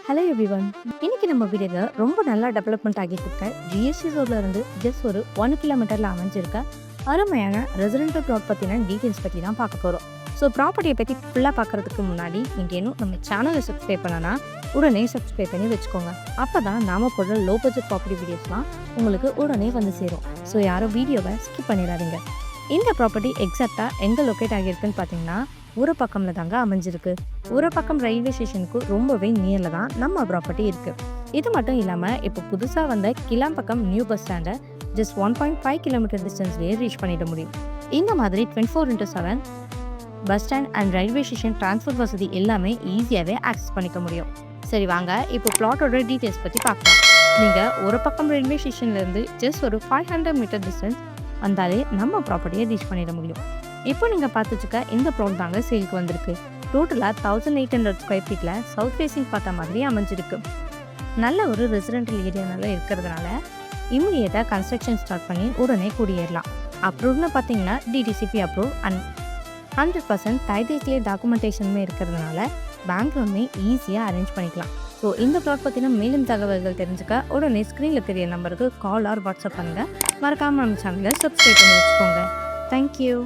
Hello everyone. இன்னைக்கு நம்ம வீடியோல ரொம்ப நல்லா டெவலப்மெண்ட் ஆகிட்டு இருக்க ஜிஎஸ்டி ரோட்ல இருந்து ஜஸ்ட் ஒரு 1 கிலோமீட்டர்ல அமைஞ்சிருக்க அருமையான ரெசிடென்டல் ப்ளாட் பத்தின டீடைல்ஸ் பத்தி தான் பார்க்க போறோம். ஸோ ப்ராப்பர்ட்டியை பத்தி ஃபுல்லாக பார்க்கறதுக்கு முன்னாடி நீங்க இன்னும் நம்ம சேனலை சப்ஸ்கிரைப் பண்ணனா உடனே சப்ஸ்கிரைப் பண்ணி வச்சுக்கோங்க. அப்பதான் நாம போடுற லோ பட்ஜெட் ப்ராப்பர்ட்டி வீடியோஸ்லாம் உங்களுக்கு உடனே வந்து சேரும். ஸோ யாரும் வீடியோவை ஸ்கிப் பண்ணிடாதீங்க. இந்த ப்ராப்பர்ட்டி எக்ஸாக்டாக எங்கே லொக்கேட் ஆகியிருக்குன்னு பார்த்தீங்கன்னா ஊரப்பக்கம்ல தாங்க அமைஞ்சிருக்கு. ஊரப்பக்கம் ரயில்வே ஸ்டேஷனுக்கு ரொம்பவே நியர்ல தான் நம்ம ப்ராப்பர்ட்டி இருக்கு. இது மட்டும் இல்லாமல் இப்போ புதுசாக வந்த கிளாம்பக்கம் நியூ பஸ் ஸ்டாண்டை ஜஸ்ட் 1.5 கிலோமீட்டர் டிஸ்டன்ஸ்லேயே ரீச் பண்ணிட முடியும். இந்த மாதிரி 24/7 bus stand and railway station transport வசதி எல்லாமே ஈஸியாகவே ஆக்சஸ் பண்ணிக்க முடியும். சரி வாங்க இப்போ பிளாட்டோட டீட்டெயில்ஸ் பற்றி பார்க்கலாம். நீங்கள் ஊரப்பக்கம் ரயில்வே ஸ்டேஷன்லேருந்து ஜஸ்ட் ஒரு 500 மீட்டர் டிஸ்டன்ஸ் வந்தாலே நம்ம ப்ராப்பர்ட்டியை ரீச் பண்ணிட முடியும். இப்போ நீங்கள் பார்த்துச்சுக்க இந்த ப்ளாட் தாங்க சேலுக்கு வந்திருக்கு. டோட்டலாக 1800 ஸ்கொயர் ஃபீட்டில் சவுத் ஃபேஸிங் பார்த்த மாதிரி அமைஞ்சிருக்கு. நல்ல ஒரு ரெசிடென்டல் ஏரியானால இருக்கிறதுனால இமீடியட்டாக கன்ஸ்ட்ரக்ஷன் ஸ்டார்ட் பண்ணி உடனே குடியேறலாம். அப்ரூவ்னு பார்த்தீங்கன்னா டிடிசிபி அப்ரூவ் அண்ட் 100% டைட்டில் டாக்குமெண்டேஷனுமே இருக்கிறதுனால பேங்க் லோனுமே ஈஸியாக அரேஞ்ச் பண்ணிக்கலாம். ஸோ இந்த ப்ளாட் பற்றின மேலும் தகவல்கள் தெரிஞ்சுக்க உடனே ஸ்க்ரீனில் தெரிய நம்பருக்கு கால் ஆர் வாட்ஸ்அப் பண்ணுங்கள். மறக்காமல் நம்ம சேனலை சப்ஸ்கிரைப் பண்ணி வச்சுக்கோங்க. தேங்க்யூ.